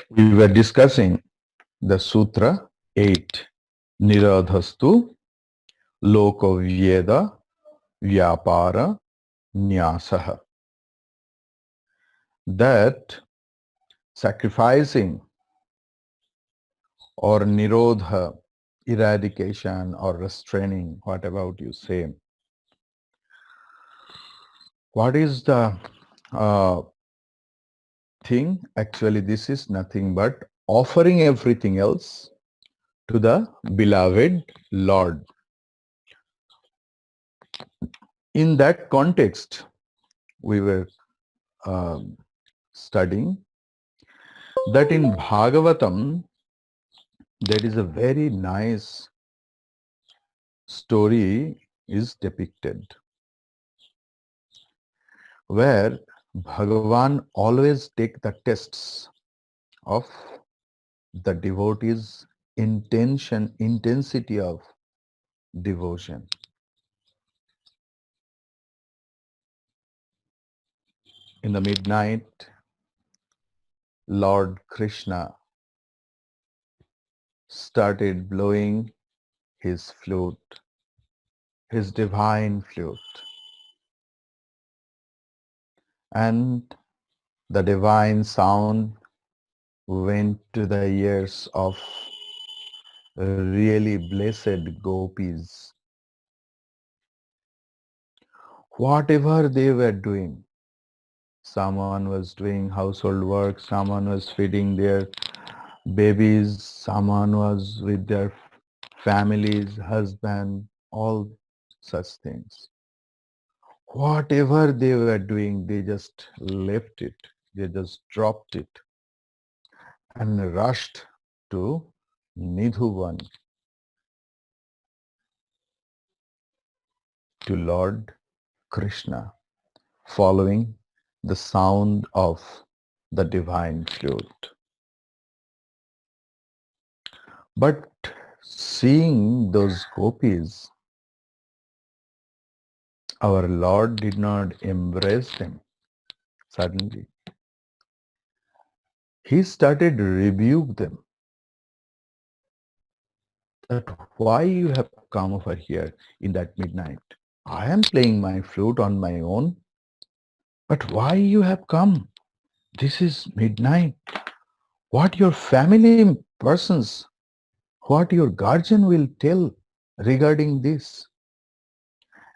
We were discussing the Sutra 8, Nirodhastu, Lokavyeda, Vyapara, Nyasaha. That sacrificing or Nirodha, eradication or restraining, what about you say? What is the uh, thing? Actually, this is nothing but offering everything else to the beloved Lord. In that context, we were um, studying that in Bhagavatam, there is a very nice story is depicted where Bhagavan always take the tests of the devotee's intensity of devotion. In the midnight, Lord Krishna started blowing his flute, his divine flute, and the divine sound went to the ears of really blessed gopis. Whatever they were doing, someone was doing household work, someone was feeding their babies, someone was with their families, husband, all such things. Whatever they were doing, they just left it. They just dropped it and rushed to Nidhuvan, to Lord Krishna, following the sound of the divine flute. But seeing those gopis, our Lord did not embrace them suddenly. He started to rebuke them that why you have come over here in that midnight. I am playing my flute on my own, but why you have come? This is midnight. What your family persons, what your guardian will tell regarding this.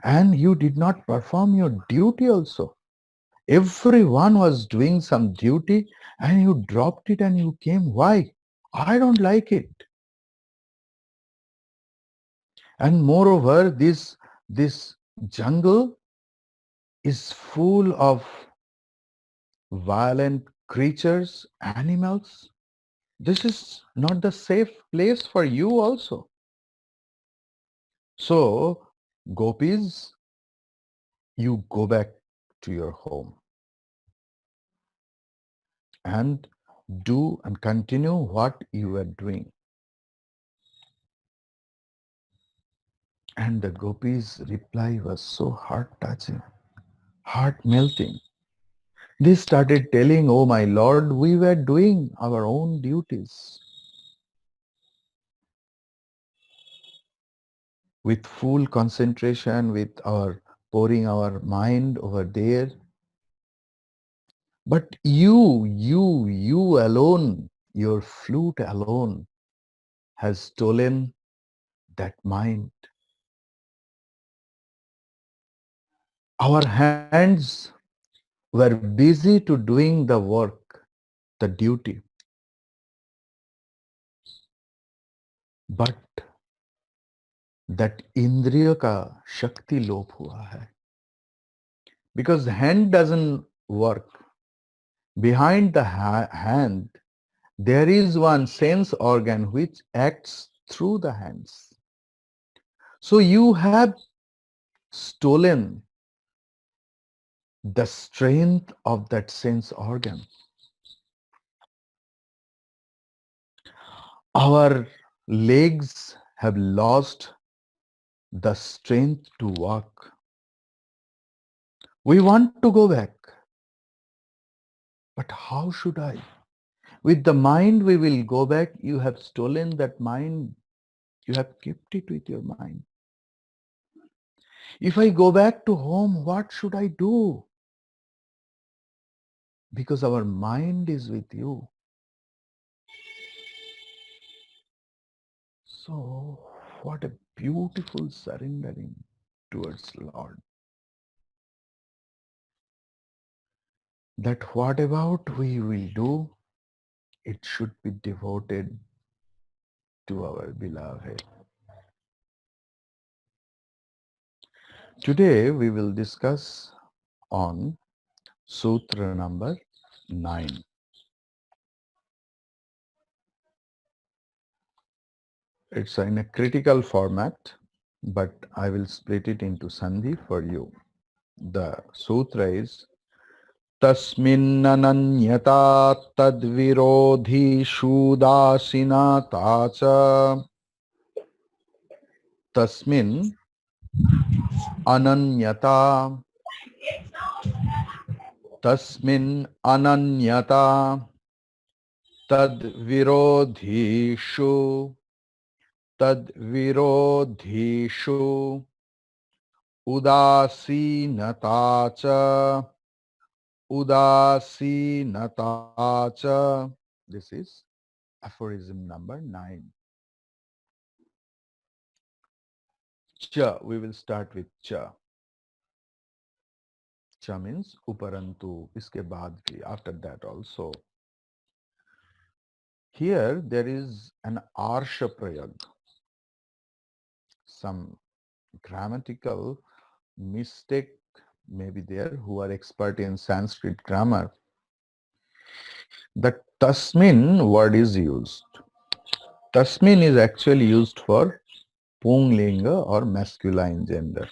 And you did not perform your duty also. Everyone was doing some duty and you dropped it and you came. Why? I don't like it. And moreover, this jungle is full of violent creatures, animals. This is not the safe place for you also. So, gopis, you go back to your home and do and continue what you were doing. And the gopis' reply was so heart-touching, heart-melting. They started telling, oh my Lord, we were doing our own duties with full concentration, with our pouring our mind over there. But you alone, your flute alone has stolen that mind. Our hands were busy to doing the work, the duty. But that इंद्रिय का शक्ति लोप हुआ है. Because hand doesn't work. Behind the hand, there is one sense organ which acts through the hands. So you have stolen the strength of that sense organ. Our legs have lost the strength to walk. We want to go back. But how should I? With the mind we will go back. You have stolen that mind. You have kept it with your mind. If I go back to home, what should I do? Because our mind is with you. So what a beautiful surrendering towards Lord. That what about we will do, it should be devoted to our beloved. Today we will discuss on Sutra number 9. It's in a critical format, but I will split it into Sandhi for you. The sutra is Tasminnananyata tadvirodhi shudasinata cha Tasmin ananyata Tasmin ananyata tadvirodhishu tadvirodhishu udasinata cha udasinata cha. This is aphorism number 9. Cha, we will start with cha. Cha means uparantu, iske baad bhi, after that also. Here there is an arsha prayag, some grammatical mistake may be there who are expert in Sanskrit grammar. The tasmin word is used. Tasmin is actually used for Punglinga or masculine gender.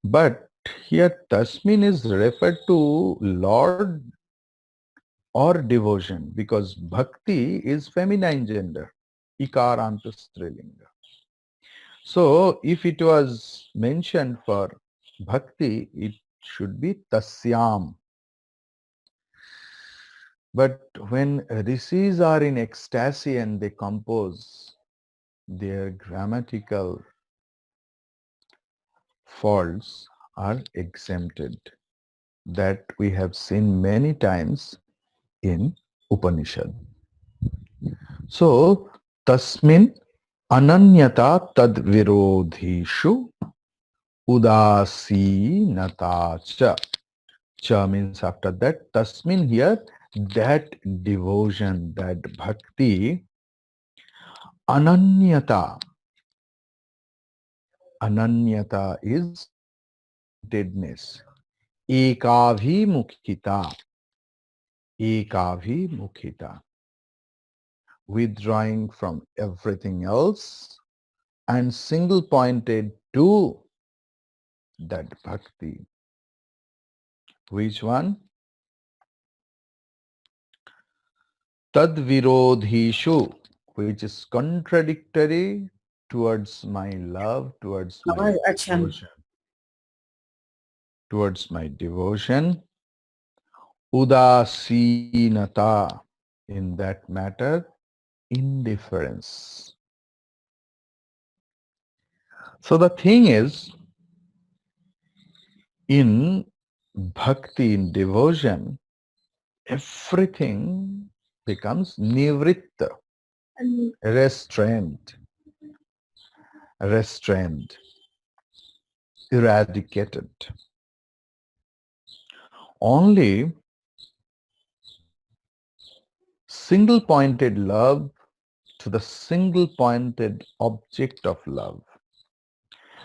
But here tasmin is referred to Lord or devotion because bhakti is feminine gender, ikaranta strilinga. So if it was mentioned for bhakti, it should be tasyam. But when rishis are in ecstasy and they compose, their grammatical faults are exempted. That we have seen many times in Upanishad. So, tasmin ananyata tad virodhishu udasinata cha. Cha means after that, tasmin here, that devotion, that bhakti, ananyata. Ananyata is deadness. Ekavimukita. Ekavimukita. Withdrawing from everything else and single pointed to that bhakti. Which one? Tadvirodhishu, which is contradictory towards my love, towards my और अच्छा devotion. Towards my devotion, udasinata, in that matter, indifference. So the thing is, in bhakti, in devotion, everything becomes nivritta, restrained, restrained, eradicated. Only single pointed love to the single pointed object of love.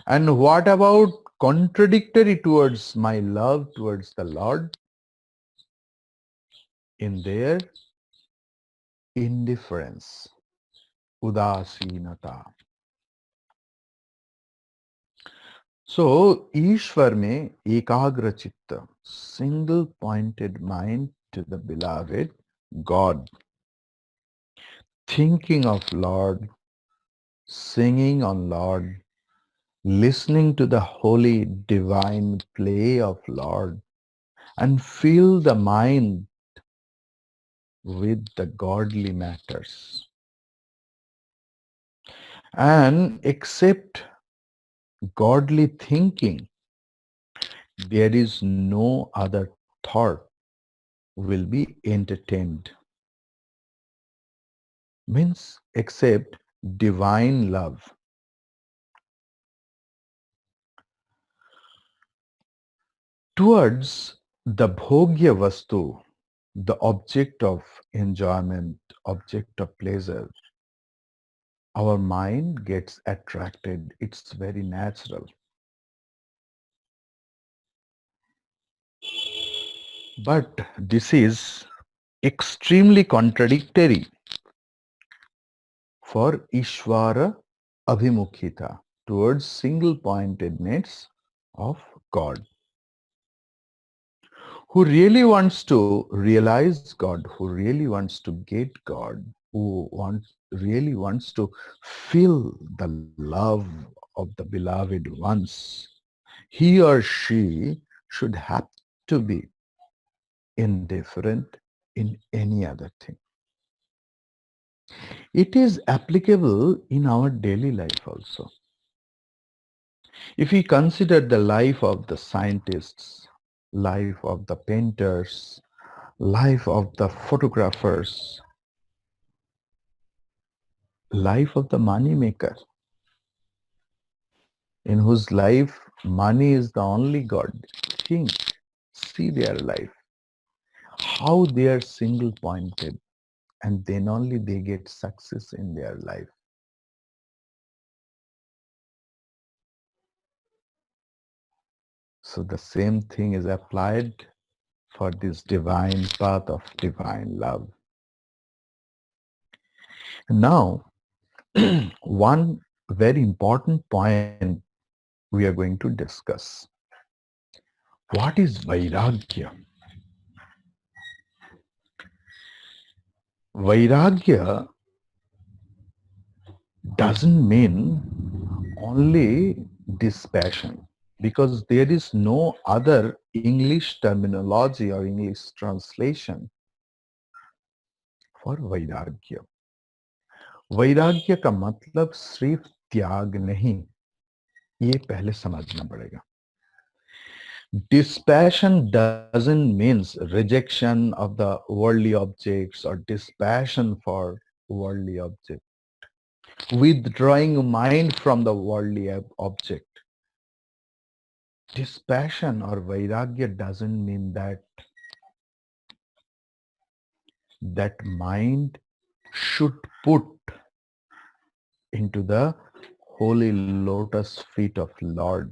And what about contradictory towards my love towards the Lord? In their indifference, udasinata. So, Ishwar में एकाग्र चित्त, single pointed mind to the beloved God, thinking of Lord, singing on Lord, listening to the holy divine play of Lord, and fill the mind with the godly matters. And except godly thinking, there is no other thought will be entertained. Means except divine love. Towards the bhogya vastu, the object of enjoyment, object of pleasure, our mind gets attracted. It's very natural. But this is extremely contradictory for Ishvara Abhimukhita, towards single pointedness of God. Who really wants to realize God, who really wants to get God, really wants to feel the love of the beloved ones, he or she should have to be indifferent in any other thing. It is applicable in our daily life also. If we consider the life of the scientists, life of the painters, life of the photographers, life of the money maker, in whose life money is the only God. Think, see their life, how they are single pointed, and then only they get success in their life. So the same thing is applied for this divine path of divine love. Now, one very important point we are going to discuss. What is Vairagya? Vairagya doesn't mean only dispassion, because there is no other English terminology or English translation for वैराग्य. वैराग्य का मतलब सिर्फ त्याग नहीं, ये पहले समझना पड़ेगा. Dispassion doesn't mean rejection of the worldly objects or dispassion for worldly objects. Withdrawing mind from the worldly object. Dispassion or vairagya doesn't mean that mind should put into the holy lotus feet of Lord.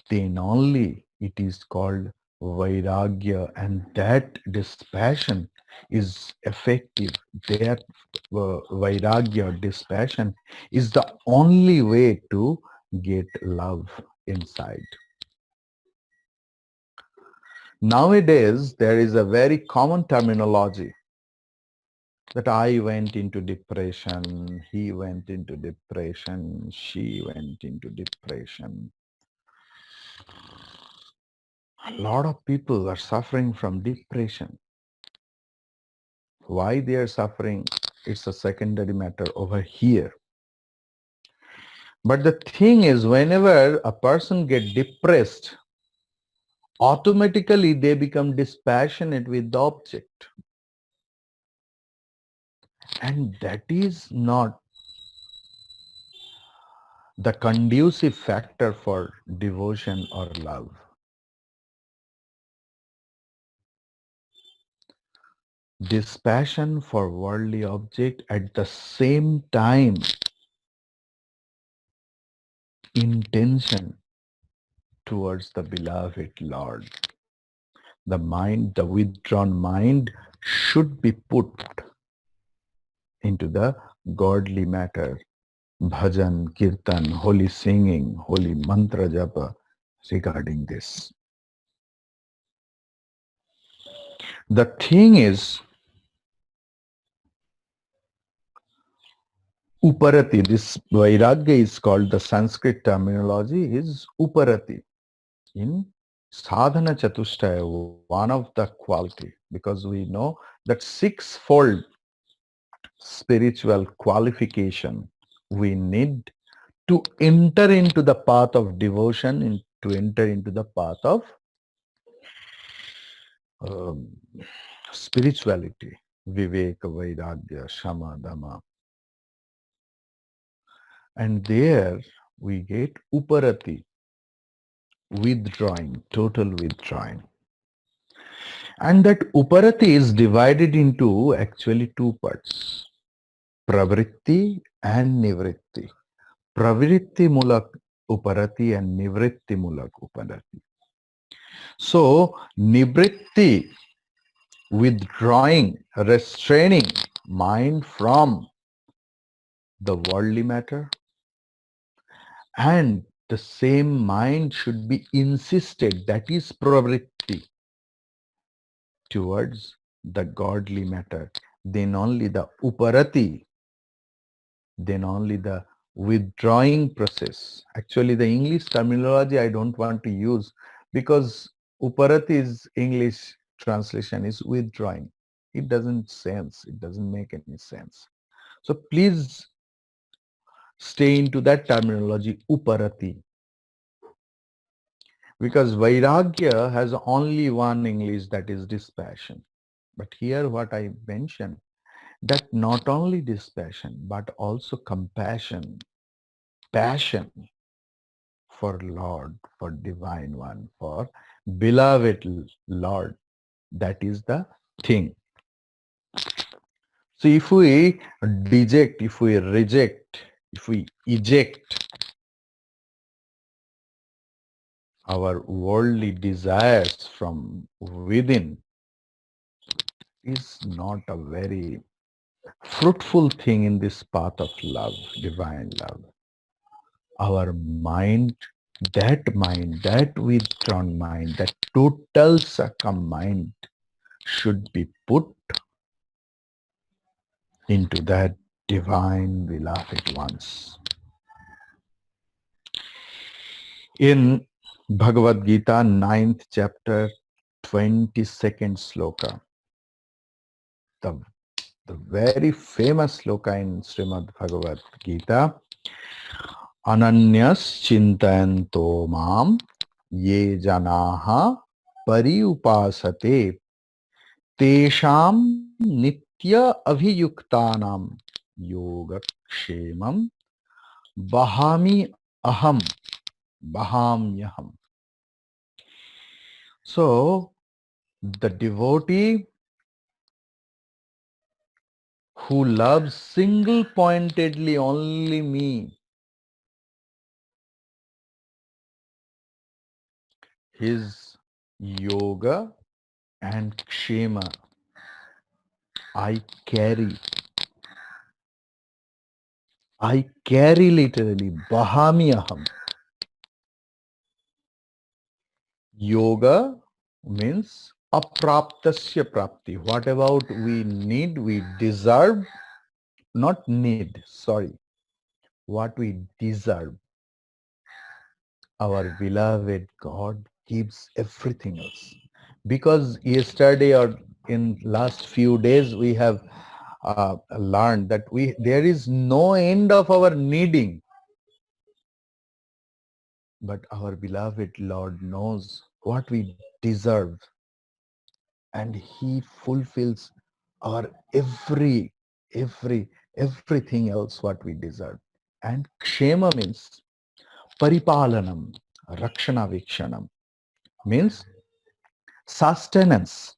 Then only it is called vairagya, and that dispassion is effective. That vairagya or dispassion is the only way to get love inside. Nowadays, there is a very common terminology that I went into depression, he went into depression, she went into depression. A lot of people are suffering from depression. Why they are suffering, it's a secondary matter over here. But the thing is, whenever a person gets depressed, automatically they become dispassionate with the object. And that is not the conducive factor for devotion or love. Dispassion for worldly object, at the same time intention towards the beloved Lord. The mind, the withdrawn mind, should be put into the godly matter. Bhajan, kirtan, holy singing, holy mantra japa regarding this. The thing is, Uparati, this Vairagya is called, the Sanskrit terminology is Uparati. In Sadhana Chatushtaya, one of the quality, because we know that sixfold spiritual qualification we need to enter into the path of devotion, to enter into the path of um, spirituality, viveka, vairagya, shama, dama. And there we get uparati, withdrawing, total withdrawing. And that uparati is divided into actually two parts, pravritti and nivritti. Pravritti mulak uparati and nivritti mulak uparati. So nivritti, withdrawing, restraining mind from the worldly matter, and the same mind should be insisted, that is pravritti, towards the godly matter. Then only the uparati, then only the withdrawing process. Actually, the English terminology I don't want to use, because uparati is English translation is withdrawing. It doesn't sense. It doesn't make any sense. So please stay into that terminology, uparati. Because vairagya has only one English, that is dispassion. But here what I mentioned, that not only dispassion, but also compassion, passion for Lord, for Divine One, for beloved Lord. That is the thing. So if we deject, if we reject, if we eject our worldly desires from within, is not a very fruitful thing in this path of love, divine love. Our mind, that withdrawn mind, that total succumb mind should be put into that divine beloved ones. In Bhagavad Gita, 9th chapter, 22nd sloka, the very famous sloka in Srimad Bhagavad Gita, Ananyas chintayanto mam ye janaha pariupasate tesham nitya abhiyuktanam yogakshemam bahami aham bahamyaham. So the devotee who loves single-pointedly only me, his yoga and kshema I carry literally, bahami aham. Yoga means apraptasya prapti. What about we need, we deserve, not need, sorry. What we deserve, our beloved God gives everything else. Because yesterday or in last few days we have learned that there is no end of our needing. But our beloved Lord knows what we deserve, and He fulfills our everything else what we deserve. And kshema means paripalanam, rakshana vikshanam, means sustenance.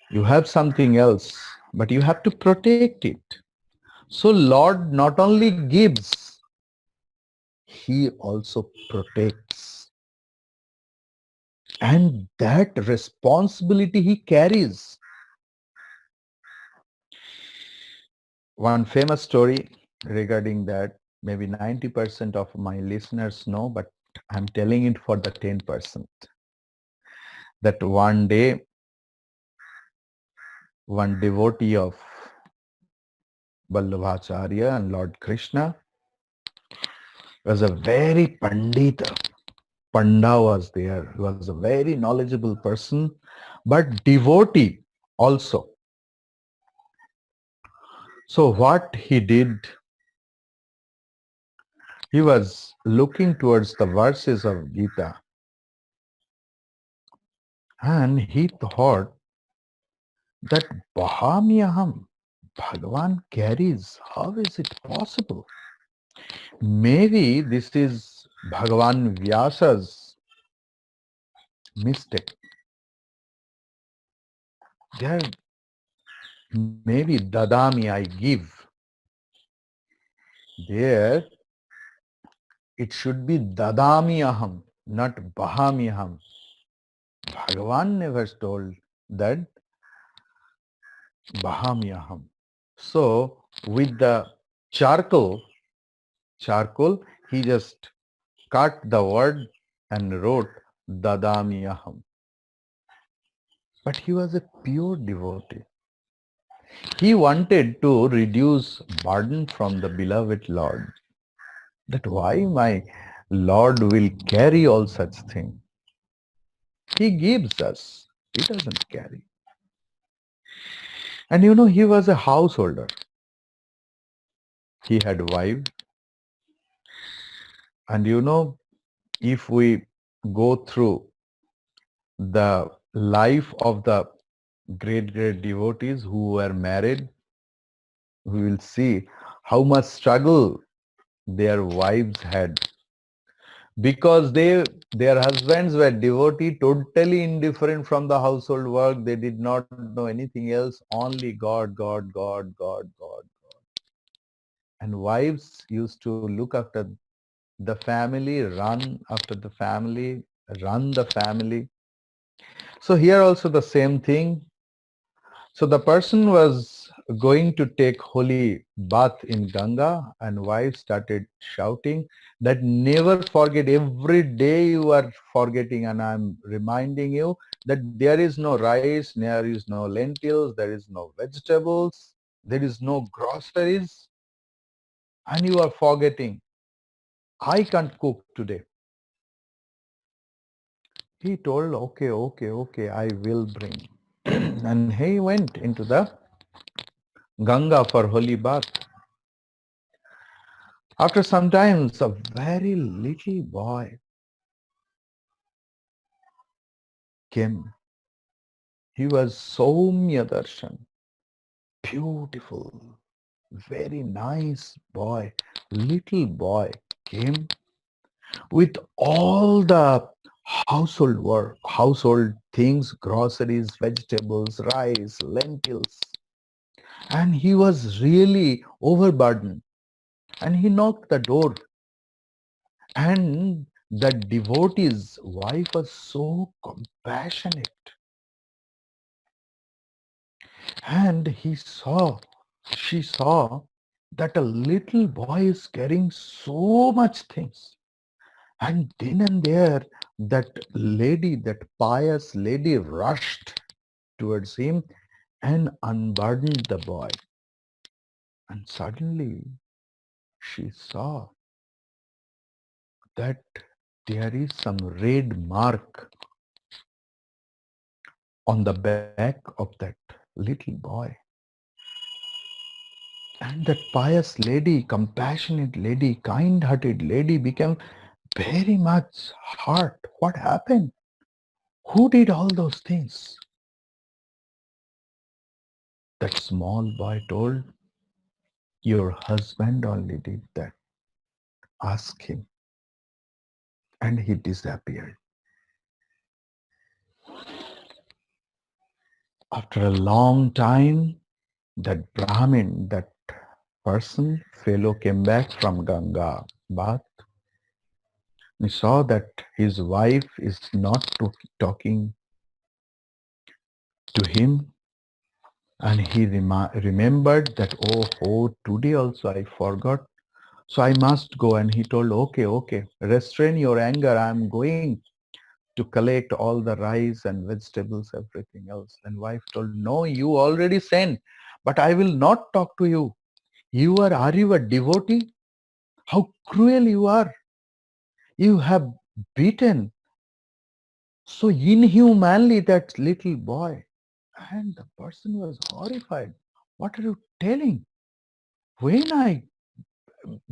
You have something else, but you have to protect it. So Lord not only gives, He also protects. And that responsibility He carries. One famous story regarding that, maybe 90% of my listeners know, but I'm telling it for the 10%. That one day, one devotee of Vallabhacharya and Lord Krishna was a very Pandita. Panda was there. He was a very knowledgeable person, but devotee. also. So what he did, he was looking towards the verses of Gita and he thought that Bahamyaham, Bhagavan carries. How is it possible? Maybe this is Bhagavan Vyasa's mistake. There maybe Dadami I give. There it should be Dadami Aham, not Bahami Aham. Bhagavan never told that Bahami Aham. So with the charcoal, he just cut the word and wrote Dadami Aham. But he was a pure devotee. He wanted to reduce burden from the beloved Lord. That why my Lord will carry all such things. He gives us. He doesn't carry. And he was a householder. He had wife. And if we go through the life of the great, great devotees who were married, we will see how much struggle their wives had because their husbands were devotee, totally indifferent from the household work. They did not know anything else, only God, God, God, God, God. And wives used to look after the family, run after the family, run the family. So here also the same thing. So the person was going to take holy bath in Ganga and wife started shouting that never forget, every day you are forgetting and I'm reminding you that there is no rice, there is no lentils, there is no vegetables, there is no groceries and you are forgetting. I can't cook today. He told, okay, okay, okay, I will bring. And he went into the Ganga for holy bath. After some time, a very little boy came. He was Soumya Darshan, beautiful, very nice boy. Little boy came with all the household work, household things, groceries, vegetables, rice, lentils. And he was really overburdened. And he knocked the door. And the devotee's wife was so compassionate. And she saw that a little boy is carrying so much things. And then and there, that lady, that pious lady rushed towards him and unburdened the boy. And suddenly she saw that there is some red mark on the back of that little boy. And that pious lady, compassionate lady, kind-hearted lady became very much hurt. What happened? Who did all those things? That small boy told, your husband only did that. Ask him. And he disappeared. After a long time, that Brahmin, that person, fellow came back from Ganga bath. He saw that his wife is not talking to him. And he remembered that, today also I forgot. So I must go. And he told, okay, okay, restrain your anger. I'm going to collect all the rice and vegetables, everything else. And wife told, no, you already sent, but I will not talk to you. Are you a devotee? How cruel you are. You have beaten so inhumanly that little boy. And the person was horrified. What are you telling? When I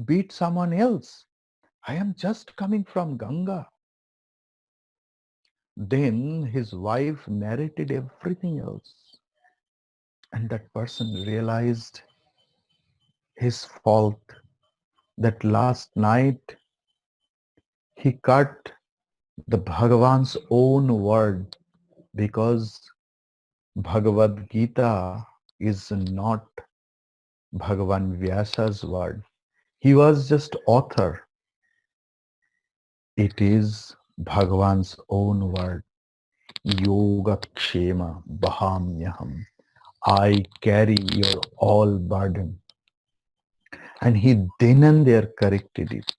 beat someone else? I am just coming from Ganga. Then his wife narrated everything else. And that person realized his fault, that last night he cut the Bhagavan's own word, because Bhagavad Gita is not Bhagavan Vyasa's word. He was just author. It is Bhagavan's own word. Yoga Kshema Bahamyaham. I carry your all burden. And he then and there corrected it.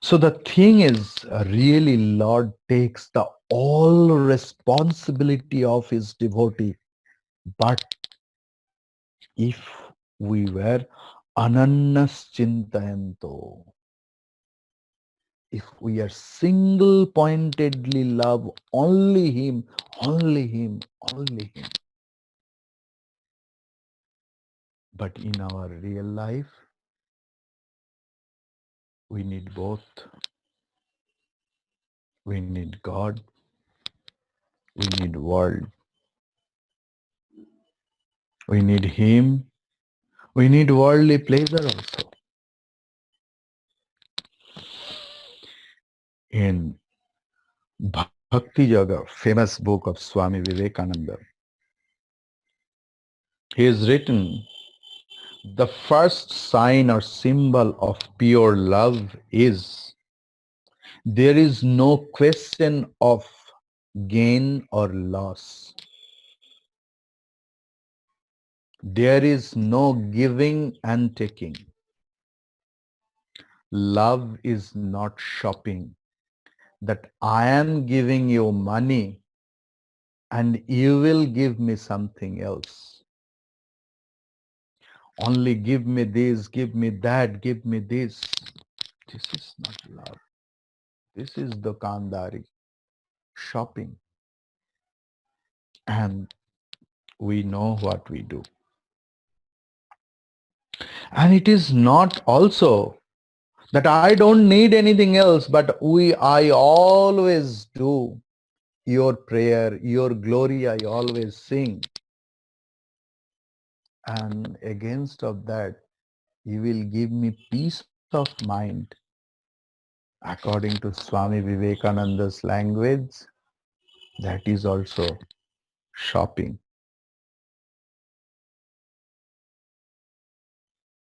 So the thing is, really Lord takes the all responsibility of his devotee. But if we were anannas chintayanto, if we are single-pointedly love only him, only him, only him. But in our real life, we need both. We need God, we need world. We need him, we need worldly pleasure also. In Bhakti Yoga, famous book of Swami Vivekananda, he has written, the first sign or symbol of pure love is there is no question of gain or loss. There is no giving and taking. Love is not shopping, that I am giving you money and you will give me something else. Only give me this, give me that, give me this. This is not love. This is Dokandari, shopping. And we know what we do. And it is not also that I don't need anything else, but I always do your prayer, your glory I always sing. And against of that, you will give me peace of mind. According to Swami Vivekananda's language, that is also shopping.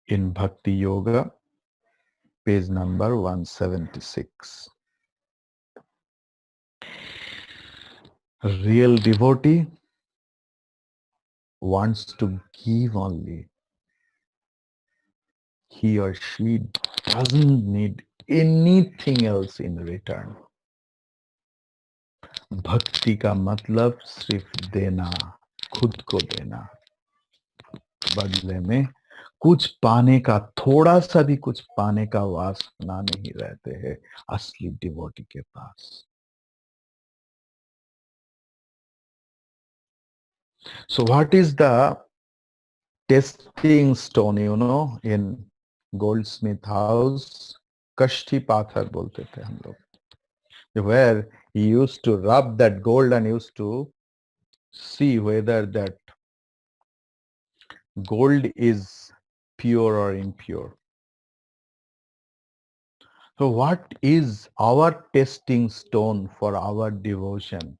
In Bhakti Yoga, page number 176. A real devotee wants to give only. He or she doesn't need anything else in return. भक्ति का मतलब सिर्फ देना, खुद को देना, बदले में कुछ पाने का, थोड़ा सा भी कुछ पाने का वासना नहीं रहते हैं असली डिवोटी के पास. So what is the testing stone, in goldsmith house? कष्टी पाथर बोलते थे हम लोग. Where he used to rub that gold and used to see whether that gold is pure or impure. So what is our testing stone for our devotion?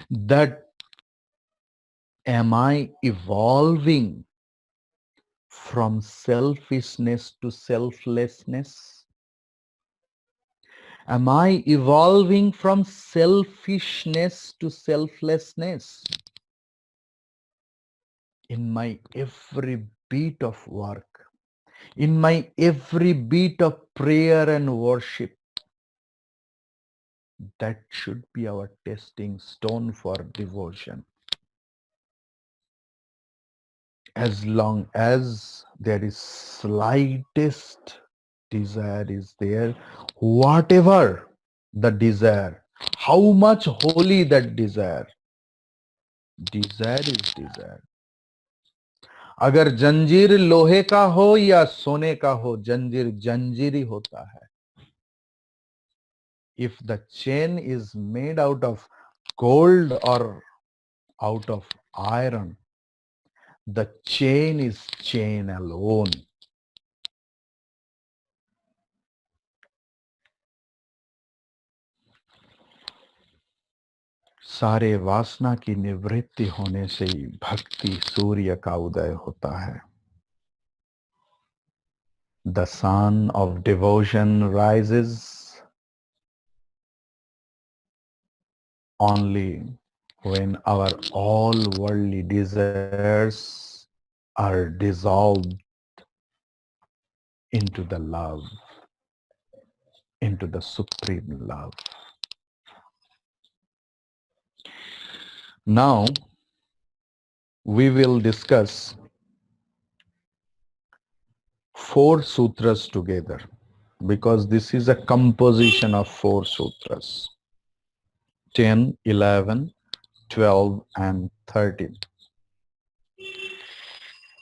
That am I evolving from selfishness to selflessness? Am I evolving from selfishness to selflessness? In my every beat of work, in my every beat of prayer and worship, that should be our testing stone for devotion. As long as there is slightest desire is there, whatever the desire, how much holy that desire, desire is desire. अगर जंजीर लोहे का हो या सोने का हो, जंजीर जंजीर ही होता है. If the chain is made out of gold or out of iron, the chain is chain alone. सारे वासना की निवृत्ति होने से ही भक्ति सूर्य का उदय होता है. The sun of devotion rises only when our all worldly desires are dissolved into the love, into the supreme love. Now we will discuss 4 sutras together because this is a composition of 4 sutras: 10, 11, 12 and 13.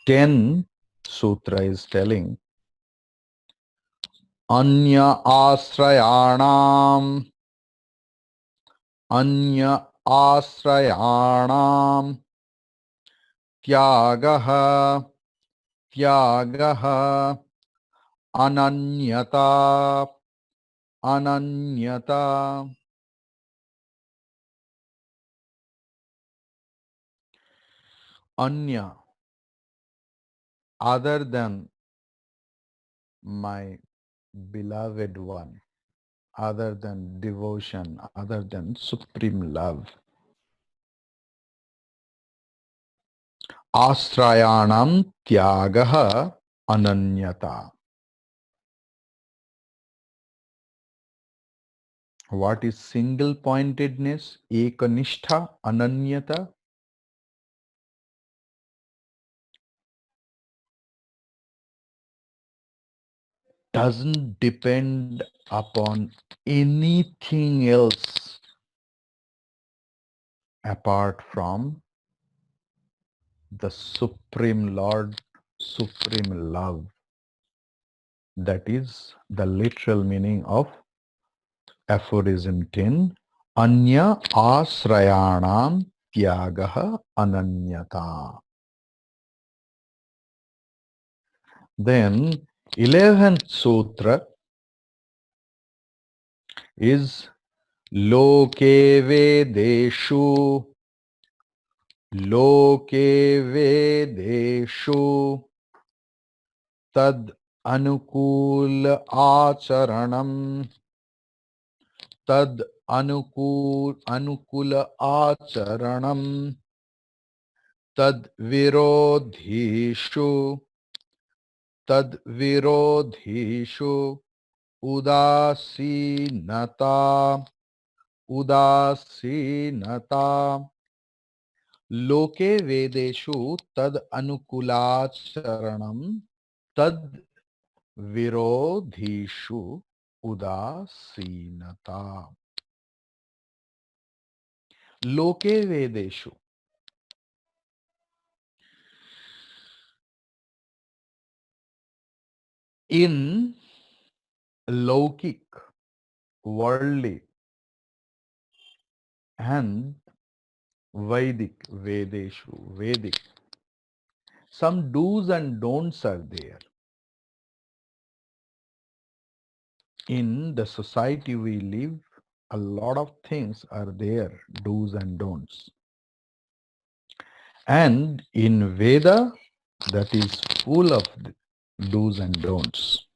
10 sutra is telling Anya asrayanam tyagaha ananyata anya, other than my beloved one, other than devotion, other than supreme love. Astrayanam tyagaha ananyata. What is single pointedness? Ekanishtha, ananyata. Doesn't depend upon anything else apart from the Supreme Lord, Supreme Love. That is the literal meaning of aphorism 10. Anya asrayanam tyagaha ananyata. Then 11th sutra is Loke Vedeshu tad anukul acharanam tad anukul acharanam tad virodhishu udasinata लोके वेदेषु तद अनुकूलाचरणम तद विरोधीषु उदासीनता. लोके वेदेषु, in लौकिक, worldly and Vedic, Vedeshu, Vedic, some do's and don'ts are there. In the society we live, a lot of things are there, do's and don'ts. And in Veda, that is full of do's and don'ts.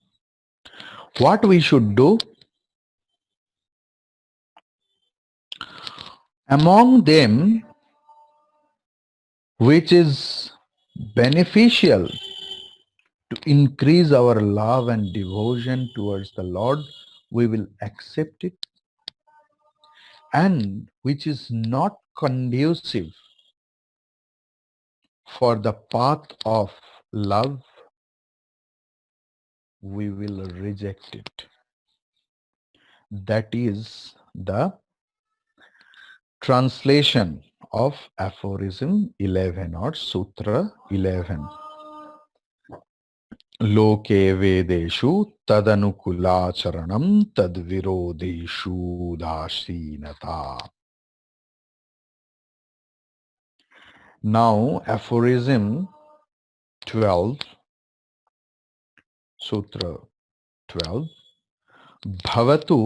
What we should do? Among them, which is beneficial to increase our love and devotion towards the Lord, we will accept it. And which is not conducive for the path of love, we will reject it. That is the translation of aphorism 11 or sutra 11. लोके वेदेषु तदनुकूलाचरणं तद्विरोधेषु उदासीनता. Now aphorism 12, sutra 12. भवतु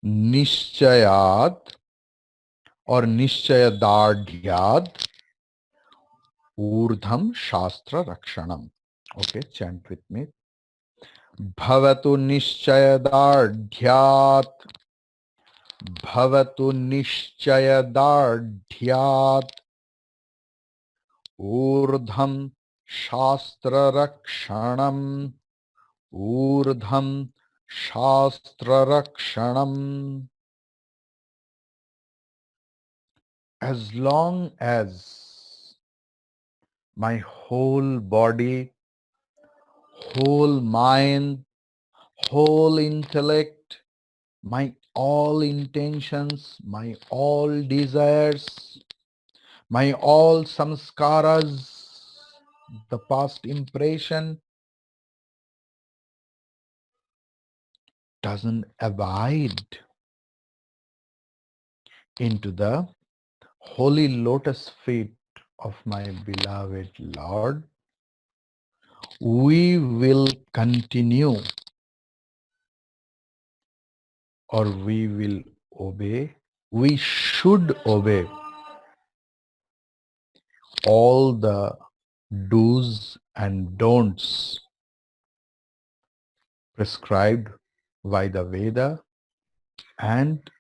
निश्चयात् और निश्चयदार्ढ्यात् ऊर्ध्वं शास्त्र रक्षणम. Okay, chant with me. भवतु निश्चयदार्ढ्यात्, भवतु निश्चयदार्ढ्यात् ऊर्ध्वं शास्त्र रक्षणम, ऊर्ध्वं शास्त्र रक्षणम. As long as my whole body, whole mind, whole intellect, my all intentions, my all desires, my all samskaras, the past impression doesn't abide into the holy lotus feet of my beloved Lord, we will continue or we will obey, we should obey all the do's and don'ts prescribed by the Veda and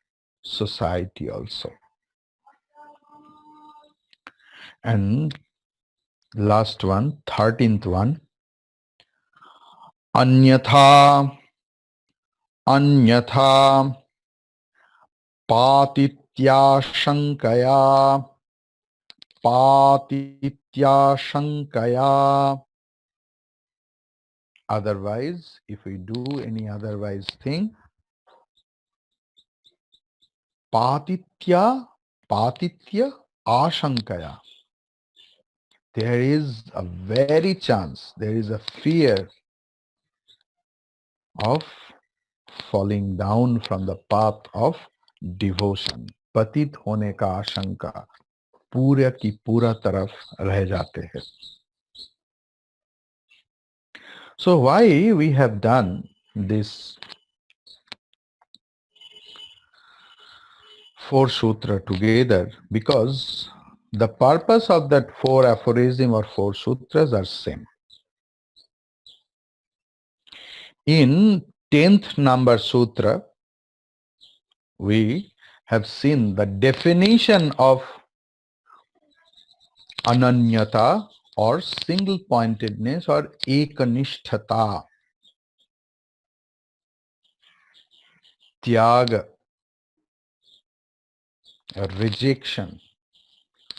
society also. And last one, 13th one, Anyatha, Anyatha, Patitya Shankaya, Patitya Shankaya. Otherwise, if we do any otherwise thing, Patitya, Patitya Ashankaya. There is a very chance, there is a fear of falling down from the path of devotion. पतित होने का आशंका पूरा की पूरा तरफ रह जाते हैं. So why we have done this 4 sutra together? Because the purpose of that 4 aphorism or 4 sutras are same. In 10th number sutra, we have seen the definition of ananyata or single pointedness or ekanishtata. Tyaga, a rejection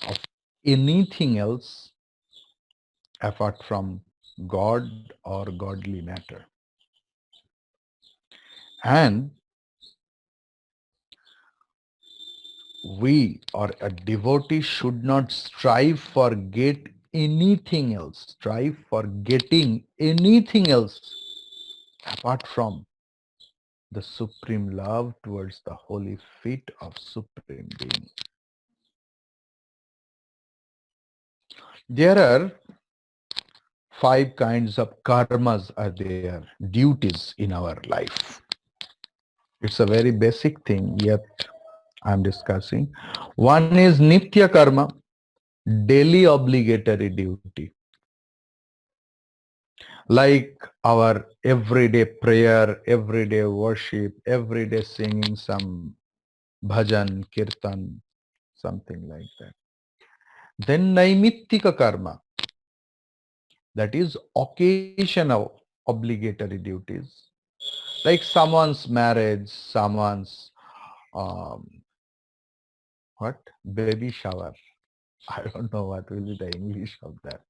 of anything else apart from God or godly matter. And we or a devotee should not strive for get anything else, strive for getting anything else apart from the supreme love towards the holy feet of Supreme Being. There are 5 kinds of karmas are there, duties in our life. It's a very basic thing, yet I'm discussing. One is nitya karma, daily obligatory duty. Like our everyday prayer, everyday worship, everyday singing some bhajan, kirtan, something like that. Then naimittika karma, that is occasional obligatory duties, like someone's marriage, someone's baby shower. I don't know what will be the English of that.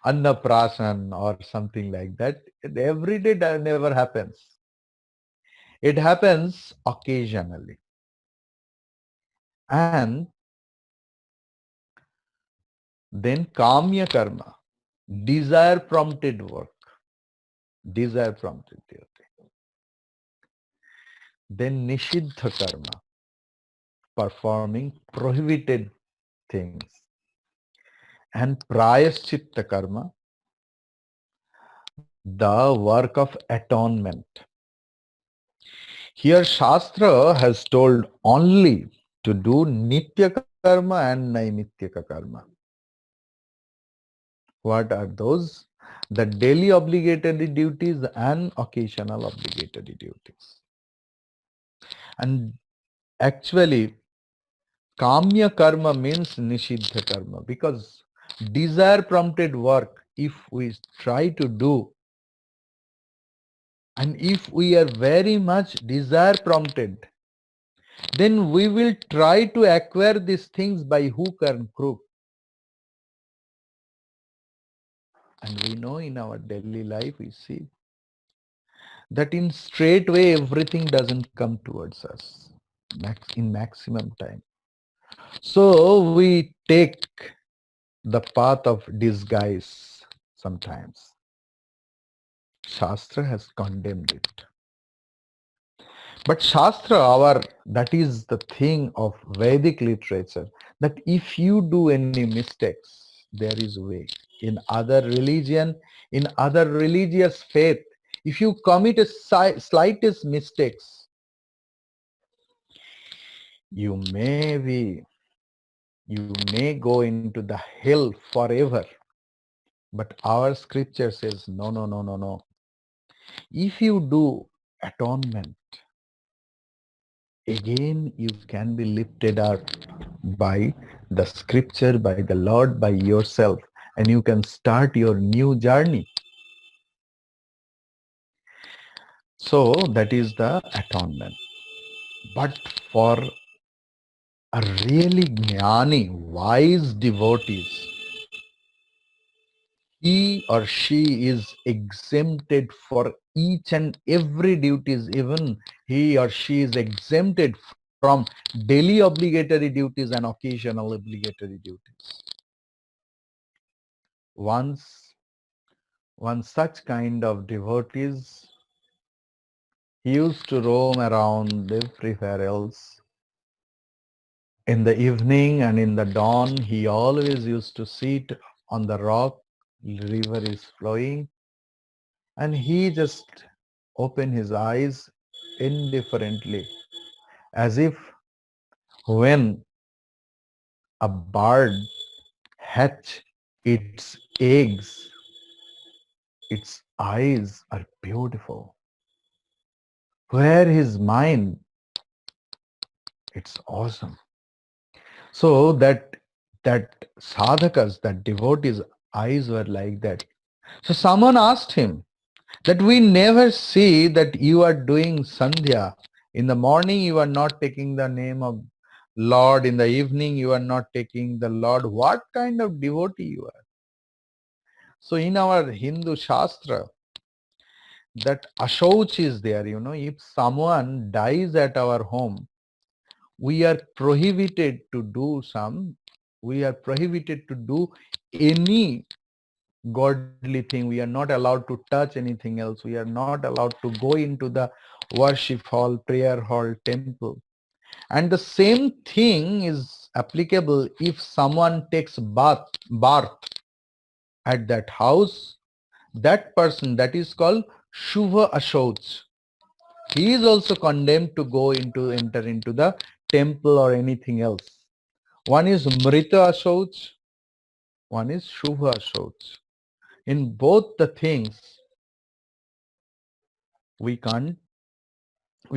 Annaprasan or something like that. Every day that never happens. It happens occasionally. And Then Kamya Karma, desire prompted work. Desire prompted work. Then Nishiddha Karma, performing prohibited things. And Prayaschitta Karma, the work of atonement. Here Shastra has told only to do Nitya Karma and Naimitya Karma. What are those? The daily obligatory duties and occasional obligatory duties. And actually, Kamya Karma means Nishiddha Karma because desire prompted work, if we try to do, and if we are very much desire prompted, then we will try to acquire these things by hook and crook. And we know in our daily life, we see that in straight way, everything doesn't come towards us in maximum time. So we take the path of disguise sometimes. Shastra has condemned it. But Shastra, that is the thing of Vedic literature, that if you do any mistakes, there is a way. In other religion, in other religious faith, if you commit a slightest mistakes, you may go into the hell forever. But our scripture says, no, no, no, no, no. If you do atonement, again you can be lifted up by the scripture, by the Lord, by yourself, and you can start your new journey. So that is the atonement. But for a really jnani, wise devotees, he or she is exempted for each and every duties. Even he or she is exempted from daily obligatory duties and occasional obligatory duties. Once one such kind of devotees, he used to roam around everywhere else. In the evening and in the dawn, he always used to sit on the rock, river is flowing, and he just opened his eyes indifferently, as if when a bird hatch its eggs, its eyes are beautiful. Where his mind, it's awesome. So that sadhakas, that devotees' eyes were like that. So someone asked him that we never see that you are doing sandhya. In the morning you are not taking the name of Lord. In the evening you are not taking the Lord. What kind of devotee you are? So in our Hindu Shastra, that ashouch is there. If someone dies at our home, we are prohibited to do any godly thing. We are not allowed to touch anything else. We are not allowed to go into the worship hall, prayer hall, temple. And the same thing is applicable if someone takes bath at that house. That person, that is called Shubha Ashouch. He is also condemned to enter into the temple or anything else. One is Mrita Ashouch, one is Shubha Ashouch. In both the things, we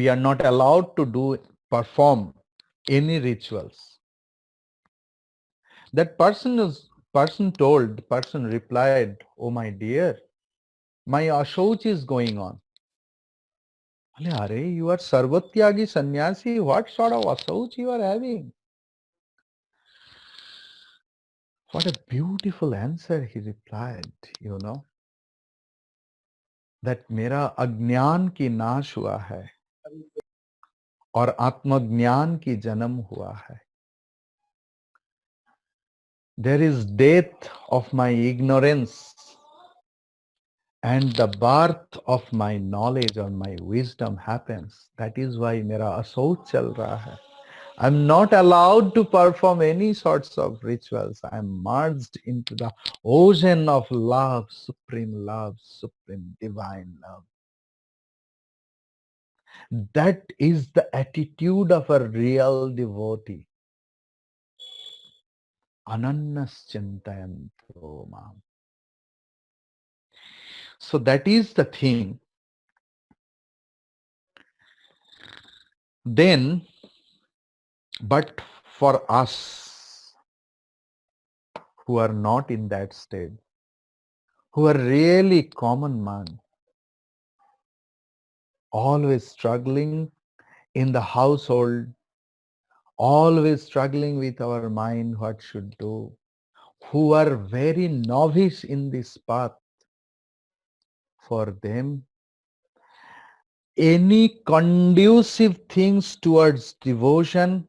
are not allowed to perform any rituals. That person replied, oh my dear, my ashouch is going on. Are you are sarvatyagi sannyasi, what sort of ashouch you are having? What a beautiful answer he replied, that मेरा अज्ञान की नाश हुआ है और आत्मज्ञान की जन्म हुआ है. There is death of my ignorance and the birth of my knowledge or my wisdom happens. That is why मेरा असोच चल रहा है. I'm not allowed to perform any sorts of rituals. I'm merged into the ocean of love, supreme divine love. That is the attitude of a real devotee. Anannas chintayanto mam. So that is the thing. Then, but for us who are not in that state, who are really common man, always struggling in the household, always struggling with our mind what should do, who are very novice in this path, for them any conducive things towards devotion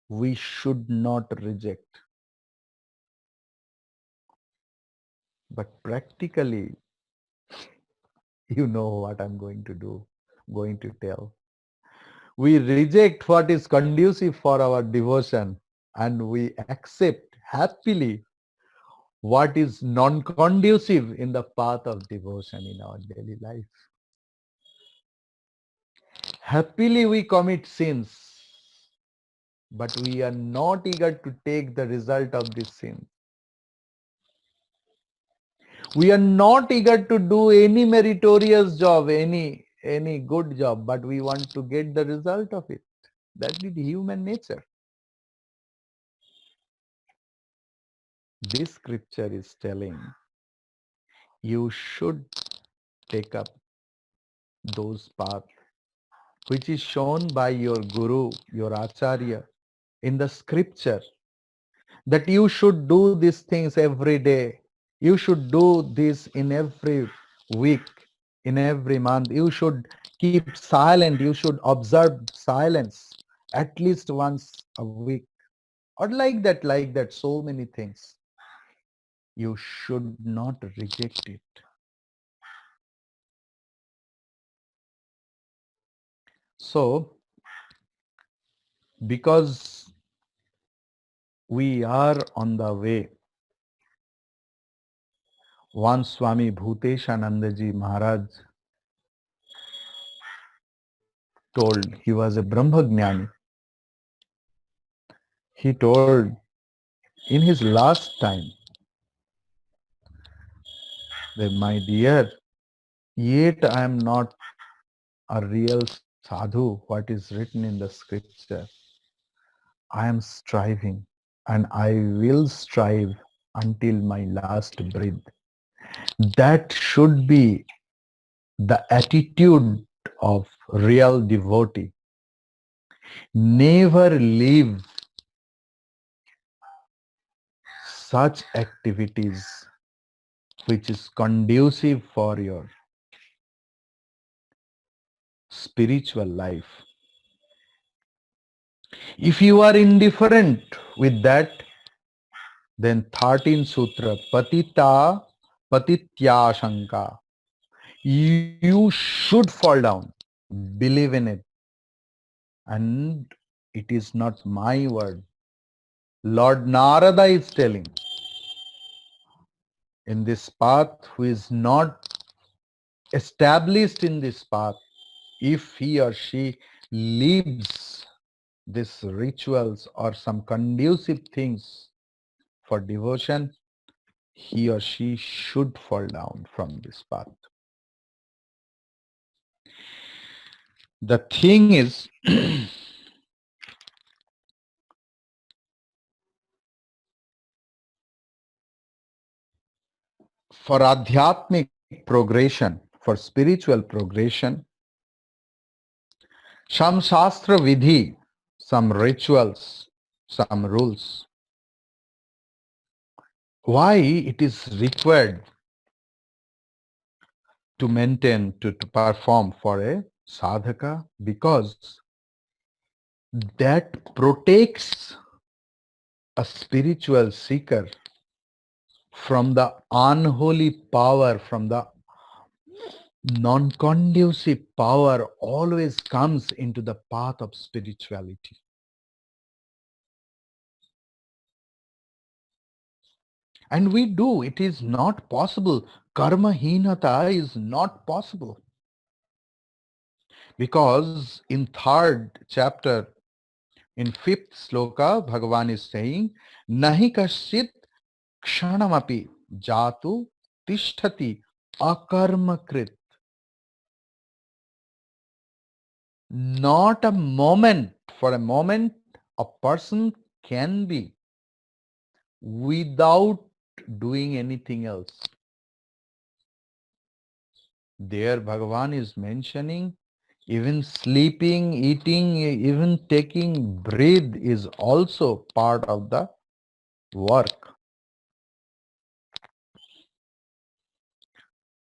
we should not reject. But practically, you know what I'm going to do, going to tell. We reject what is conducive for our devotion and we accept happily what is non-conducive in the path of devotion in our daily life. Happily we commit sins, but we are not eager to take the result of this sin. We are not eager to do any meritorious job, any good job, but we want to get the result of it. That is human nature. This scripture is telling you should take up those paths which is shown by your guru, your acharya in the scripture, that you should do these things every day. You should do this in every week, in every month. You should keep silent. You should observe silence at least once a week. Or like that, so many things. You should not reject it. So, because we are on the way, once Swami Bhuteshanandaji Maharaj told, he was a Brahmagnani. He told in his last time that, my dear, yet I am not a real sadhu, what is written in the scripture. I am striving and I will strive until my last breath. That should be the attitude of real devotee. Never leave such activities which is conducive for your spiritual life. If you are indifferent with that, then 13th sutra, patita patitya shanka. You should fall down. Believe in it. And it is not my word. Lord Narada is telling, in this path, who is not established in this path, if he or she leaves these rituals or some conducive things for devotion, he or she should fall down from this path. The thing is, for adhyatmic progression, for spiritual progression, some shastra vidhi, some rituals, some rules. Why it is required to maintain, to perform for a sadhaka? Because that protects a spiritual seeker from the unholy power, from the non-conducive power always comes into the path of spirituality. And we do. It is not possible. Karma hinata is not possible. Because in third chapter, in fifth sloka, Bhagavan is saying, Nahi kaschit kshanamapi jatu tishtati akarmakrit. Not a moment, for a moment, a person can be without doing anything else. There Bhagavan is mentioning even sleeping, eating, even taking breath is also part of the work.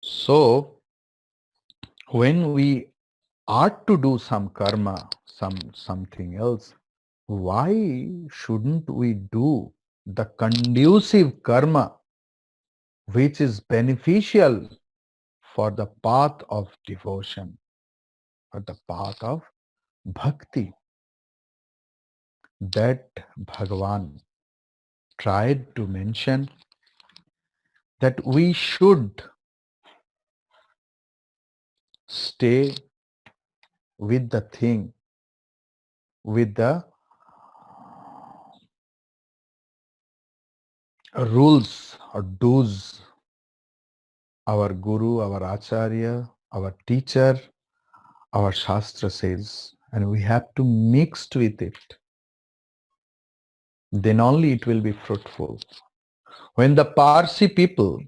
So when we are to do some karma, something else, why shouldn't we do the conducive karma which is beneficial for the path of devotion, for the path of bhakti, that Bhagavan tried to mention, that we should stay with the thing, with the rules or do's our guru, our acharya, our teacher, our shastra says, and we have to mix with it. Then only it will be fruitful. When the Parsi people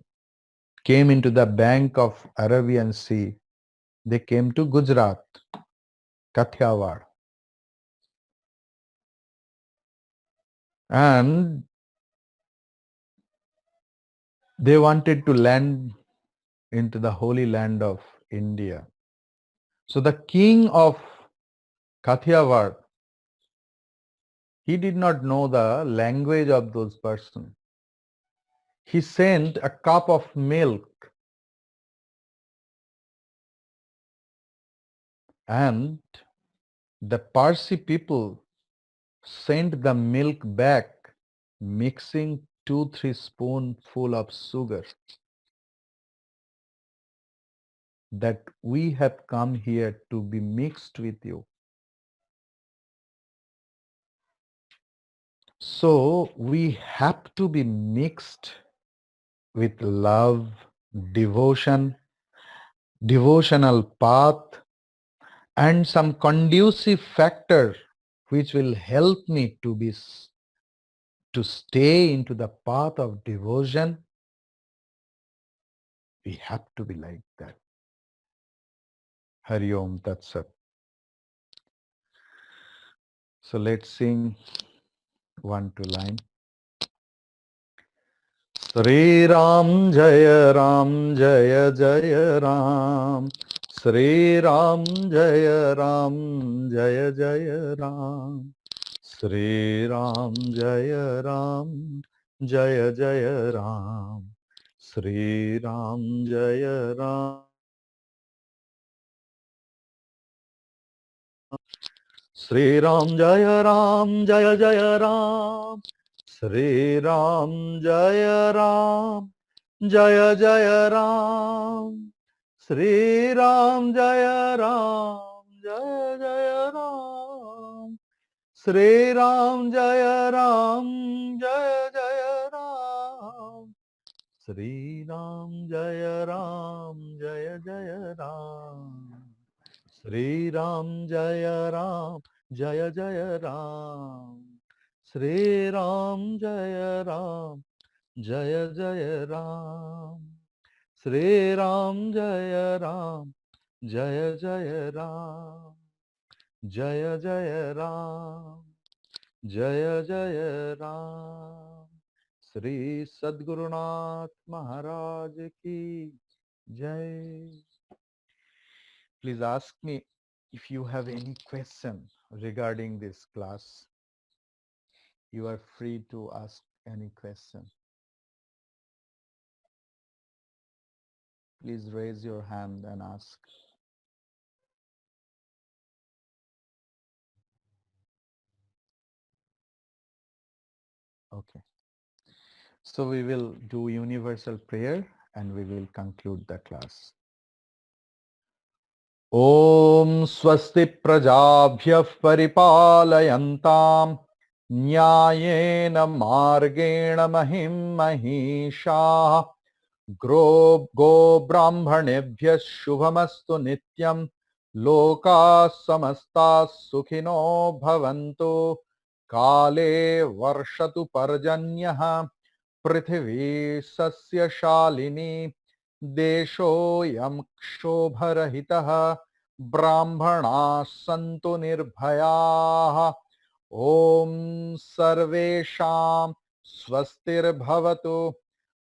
came into the bank of Arabian Sea, they came to Gujarat, Kathiawar, and they wanted to land into the holy land of India. So the king of Kathiawar, he did not know the language of those persons. He sent a cup of milk, and the Parsi people sent the milk back, mixing 2-3 spoonful of sugar, that we have come here to be mixed with you. So we have to be mixed with love, devotion, devotional path, and some conducive factor which will help me to stay into the path of devotion. We have to be like that. Hari Om Tat Sat. So let's sing 1-2 line. Sri Ram Jaya Jaya Ram. Sri Ram Jaya Jaya Ram. Sri Ram Jaya Jaya Ram. Sri Ram Jaya Ram. Sri Ram Jaya Jaya Ram. Sri Ram Jaya Jaya Ram. Sri Ram Jaya Jaya Ram. Sri Ram Jaya Jaya Ram. Sri Ram Jaya Jaya Ram. Sri Ram Jaya Ram. Sri Ram Jaya Ram. Sri Ram Jaya Jaya Ram. Jaya Ram. Jaya Ram. Sri Sadgurunath Maharaj ki Jai. Please ask me if you have any question regarding this class. You are free to ask any question. Please raise your hand and ask. Okay. So we will do universal prayer and we will conclude the class. Om swasti prajabhyah paripalayantam न्यायेन मार्गेण महिं महिषाः गो ब्राह्मणेभ्यः शुभमस्तु नित्यं लोकाः समस्ताः सुखिनो भवन्तु काले वर्षतु पर्जन्यः पृथिवी सस्यशालिनी देशोऽयं क्षोभरहितः ब्राह्मणाः सन्तु निर्भयाः ॐ सर्वेषां स्वस्तिर्भवतु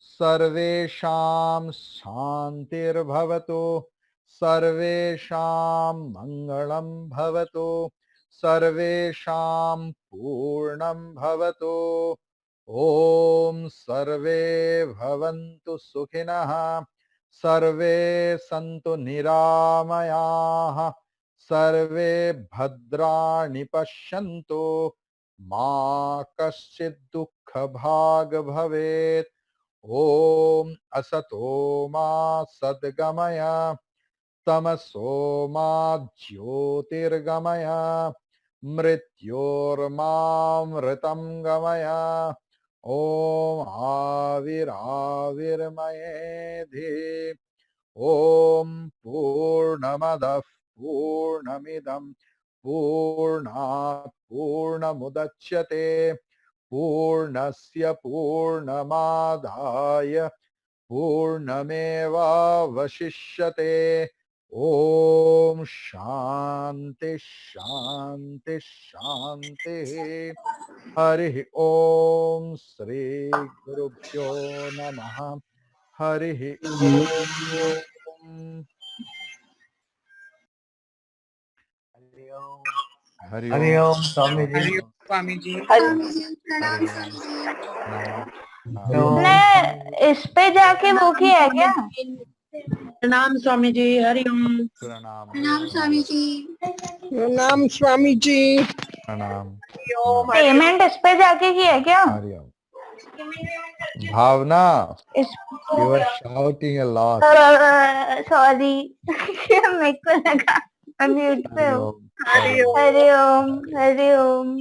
सर्वेषां शान्तिर्भवतु सर्वेषां मङ्गलं भवतु सर्वेषां पूर्णं भवतु ॐ सर्वे भवन्तु सुखिनः सर्वे सन्तु निरामयाः सर्वे भद्राणि पश्यन्तु मा कश्चित् दुःखभाग् भवेत् ॐ असतो मा सद्गमय तमसो मा ज्योतिर्गमय मृत्योर्मामृतं गमय ॐ आविराविर्मयेधि ॐ पूर्णमदः पूर्णमिदं पूर्णात् पूर्णमुदच्यते पूर्णस्य पूर्णमादाय पूर्णमेवावशिष्यते ॐ शान्ति शान्ति शान्तिः हरिः ॐ श्रीगुरुभ्यो नमः हरिः ॐ हरि हरि ओम ओम स्वामी जी। हरि ओम स्वामी जी। हरि ओम ने इस पे जाके वो किया है क्या? प्रणाम स्वामी जी। हरि ओम। प्रणाम प्रणाम स्वामी जी। प्रणाम स्वामी जी। प्रणाम पेमेंट इस पे जाके किया है क्या? हरि ओम भावना इस you are shouting a lot sorry मेरे को लगा मैं म्यूट पे हरि हूँ। ओम हरि ओम हरि ओम।